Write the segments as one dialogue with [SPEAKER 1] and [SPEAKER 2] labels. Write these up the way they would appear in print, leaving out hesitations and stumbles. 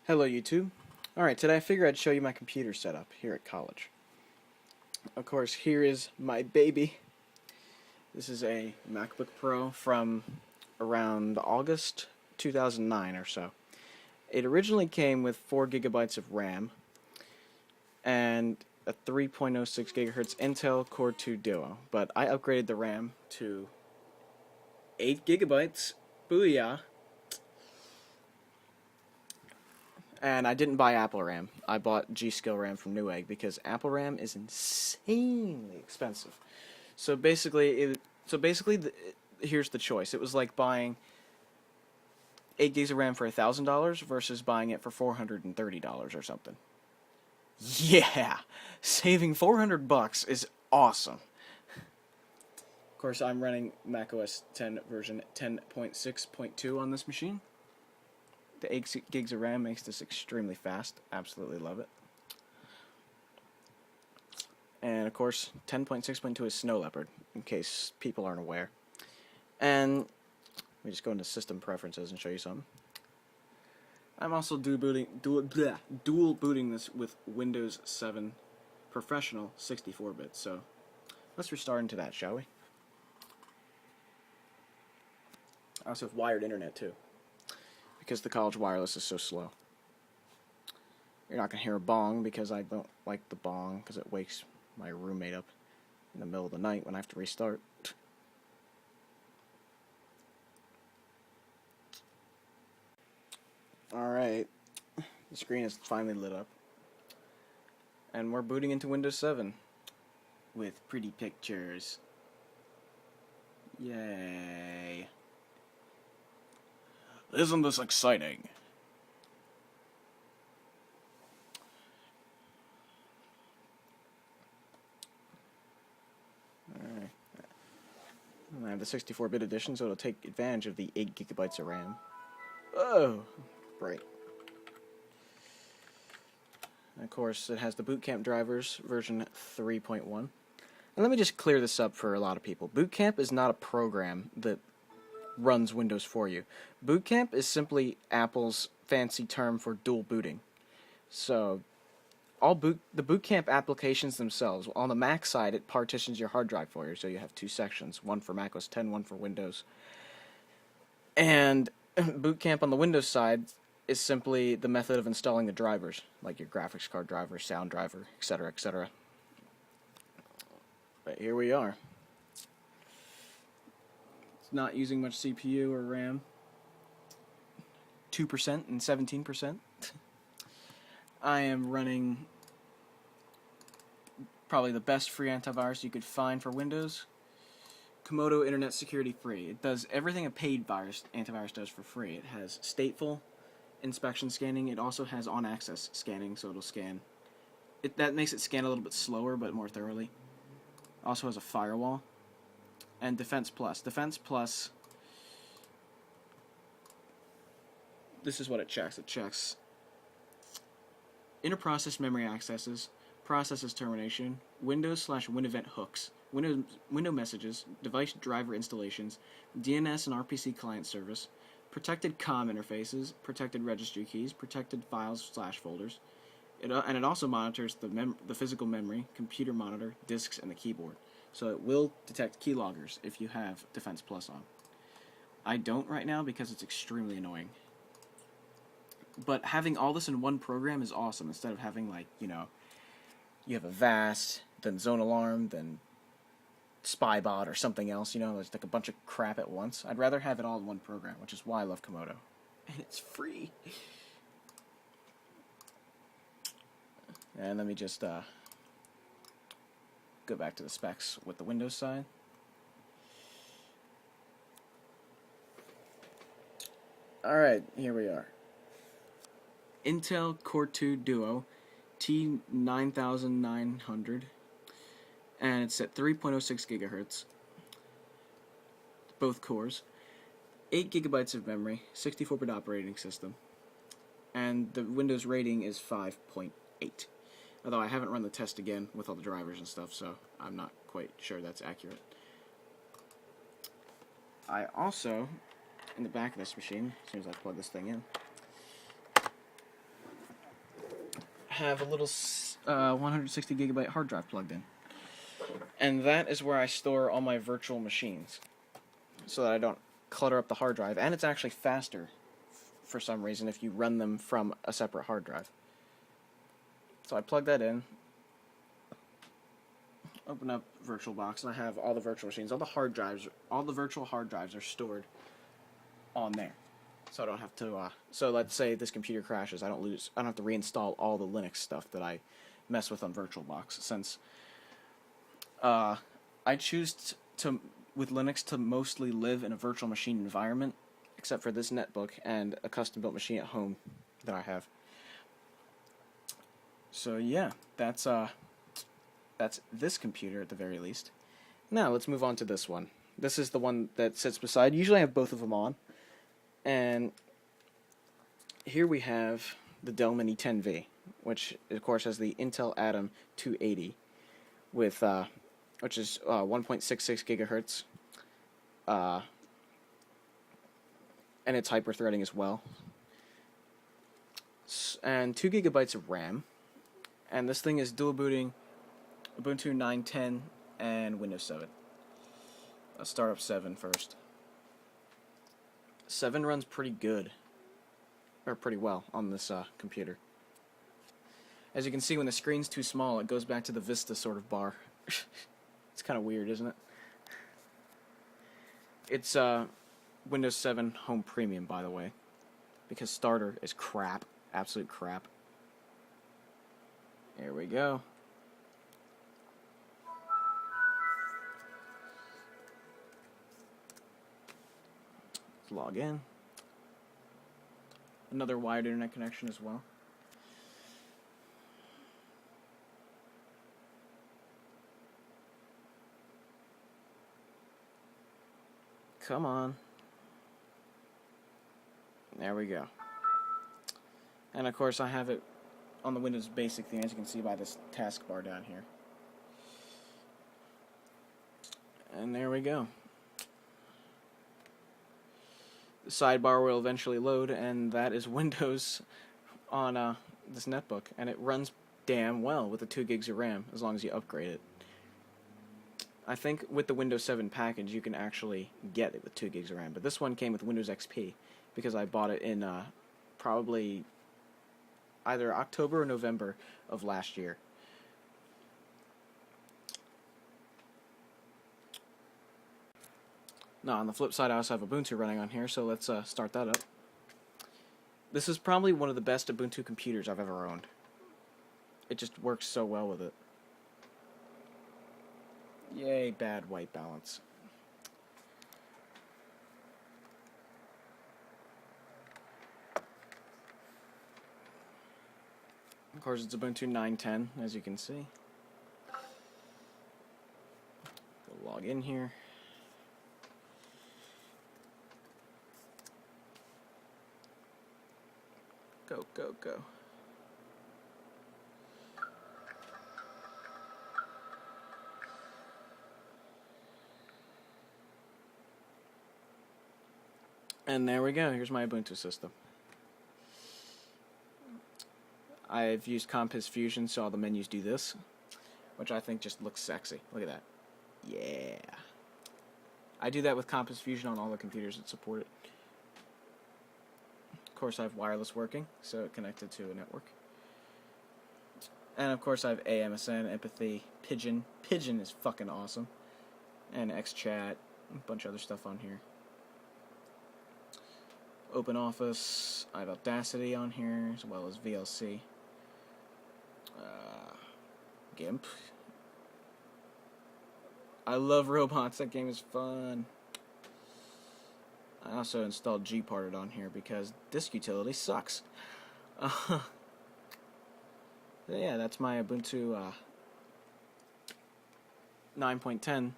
[SPEAKER 1] Hello YouTube. Alright, today I figured I'd show you my computer setup here at college. Of course, here is my baby. This is a MacBook Pro from around August 2009 or so. It originally came with 4 gigabytes of RAM and a 3.06 gigahertz Intel Core 2 Duo, but I upgraded the RAM to 8 gigabytes. Booyah! And I didn't buy Apple RAM. I bought G.Skill RAM from Newegg because Apple RAM is insanely expensive. So basically, here's the choice. It was like buying 8 gigs of RAM for $1,000 versus buying it for $430 or something. Yeah, saving $400 is awesome. Of course, I'm running macOS 10 version 10.6.2 on this machine. The 8 gigs of RAM makes this extremely fast. Absolutely love it. And of course, 10.6.2 is Snow Leopard, in case people aren't aware. And let me just go into System Preferences and show you something. I'm also dual booting this with Windows 7 Professional 64-bit. So let's restart into that, shall we? I also have wired internet too, because the college wireless is so slow. You're not going to hear a bong because I don't like the bong because it wakes my roommate up in the middle of the night when I have to restart. Alright, the screen is finally lit up. And we're booting into Windows 7 with pretty pictures. Yay. Isn't this exciting? Alright. I have the 64-bit edition, so it'll take advantage of the 8 gigabytes of RAM. Oh, right. And of course, it has the Boot Camp drivers, version 3.1. And let me just clear this up for a lot of people. Boot Camp is not a program that runs Windows for you. Boot Camp is simply Apple's fancy term for dual booting. So, the Boot Camp applications themselves, on the Mac side, it partitions your hard drive for you, so you have two sections, one for Mac OS 10, one for Windows. And Boot Camp on the Windows side is simply the method of installing the drivers, like your graphics card driver, sound driver, etc., etc. But here we are. It's not using much CPU or RAM. 2% and 17%. I am running probably the best free antivirus you could find for Windows. Komodo Internet Security Free. It does everything a paid antivirus does for free. It has stateful inspection scanning. It also has on-access scanning, so it'll scan. That makes it scan a little bit slower, but more thoroughly. Also has a firewall. And Defense Plus. Defense Plus, this is what it checks. It checks inter-process memory accesses, processes termination, Windows/WinEvent hooks, window messages, device driver installations, DNS and RPC client service, protected COM interfaces, protected registry keys, protected files/folders. And it also monitors the physical memory, computer monitor, disks, and the keyboard. So it will detect keyloggers if you have Defense Plus on. I don't right now because it's extremely annoying. But having all this in one program is awesome, instead of having, like, you have Avast, then Zone Alarm, then Spybot or something else, there's like a bunch of crap at once. I'd rather have it all in one program, which is why I love Komodo. And it's free. And let me just go back to the specs with the Windows side. Alright, here we are. Intel Core 2 Duo T9900, and it's at 3.06 gigahertz, both cores, 8 gigabytes of memory, 64-bit operating system, and the Windows rating is 5.8. Although I haven't run the test again with all the drivers and stuff, so I'm not quite sure that's accurate. I also, in the back of this machine, as soon as I plug this thing in, have a little 160 gigabyte hard drive plugged in. And that is where I store all my virtual machines, so that I don't clutter up the hard drive. And it's actually faster, for some reason, if you run them from a separate hard drive. So I plug that in, open up VirtualBox, and I have all the virtual machines. All the virtual hard drives are stored on there. So I don't have to, so let's say this computer crashes, I don't have to reinstall all the Linux stuff that I mess with on VirtualBox, since I choose with Linux to mostly live in a virtual machine environment, except for this netbook and a custom-built machine at home that I have. So yeah, that's this computer at the very least. Now let's move on to this one. This is the one that sits beside. Usually I have both of them on. And here we have the Dell Mini 10V, which of course has the Intel Atom 280 with which is 1.66 gigahertz, and it's hyper-threading as well, and 2 gigabytes of RAM. And this thing is dual booting Ubuntu 9.10 and Windows 7. Let's start up 7 first. 7 runs pretty good, or pretty well, on this computer. As you can see, when the screen's too small, it goes back to the Vista sort of bar. It's kind of weird, isn't it? It's Windows 7 Home Premium, by the way, because Starter is crap, absolute crap. Here we go. Let's log in. Another wired internet connection as well. Come on. There we go. And of course I have it on the Windows Basic thing, as you can see by this taskbar down here. And there we go. The sidebar will eventually load, and that is Windows on this netbook. And it runs damn well with the 2 gigs of RAM, as long as you upgrade it. I think with the Windows 7 package you can actually get it with 2 gigs of RAM, but this one came with Windows XP because I bought it in probably either October or November of last year. Now on the flip side I also have Ubuntu running on here, so let's start that up. This is probably one of the best Ubuntu computers I've ever owned. It just works so well with it. Yay, bad white balance. Of course, it's Ubuntu 9.10, as you can see. We'll log in here. Go, go, go. And there we go, here's my Ubuntu system. I've used Compiz Fusion, so all the menus do this, which I think just looks sexy. Look at that. Yeah. I do that with Compiz Fusion on all the computers that support it. Of course, I have wireless working, so it connected to a network. And of course, I have AMSN, Empathy, Pidgin. Pidgin is fucking awesome. And XChat, a bunch of other stuff on here. OpenOffice, I have Audacity on here, as well as VLC. GIMP. I love robots, that game is fun. I also installed Gparted on here because disk utility sucks. Yeah, that's my Ubuntu 9.10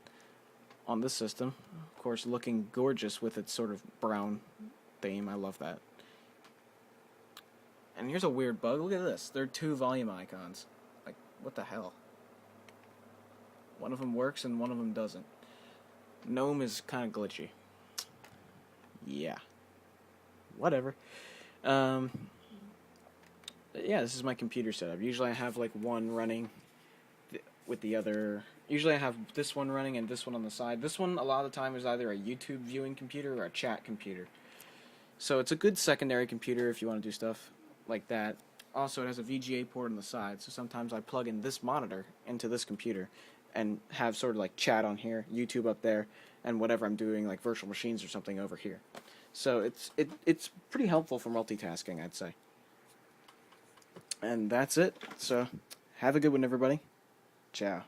[SPEAKER 1] on this system. Of course, looking gorgeous with its sort of brown theme. I love that. And here's a weird bug. Look at this. There are 2 volume icons. Like, what the hell? One of them works and one of them doesn't. GNOME is kind of glitchy. Yeah. Whatever. yeah, this is my computer setup. Usually I have like one running with the other. Usually I have this one running and this one on the side. This one a lot of the time is either a YouTube viewing computer or a chat computer. So it's a good secondary computer if you want to do stuff like that. Also, it has a VGA port on the side, so sometimes I plug in this monitor into this computer and have sort of like chat on here, YouTube up there, and whatever I'm doing, like virtual machines or something over here. So it's pretty helpful for multitasking, I'd say. And that's it. So have a good one, everybody. Ciao.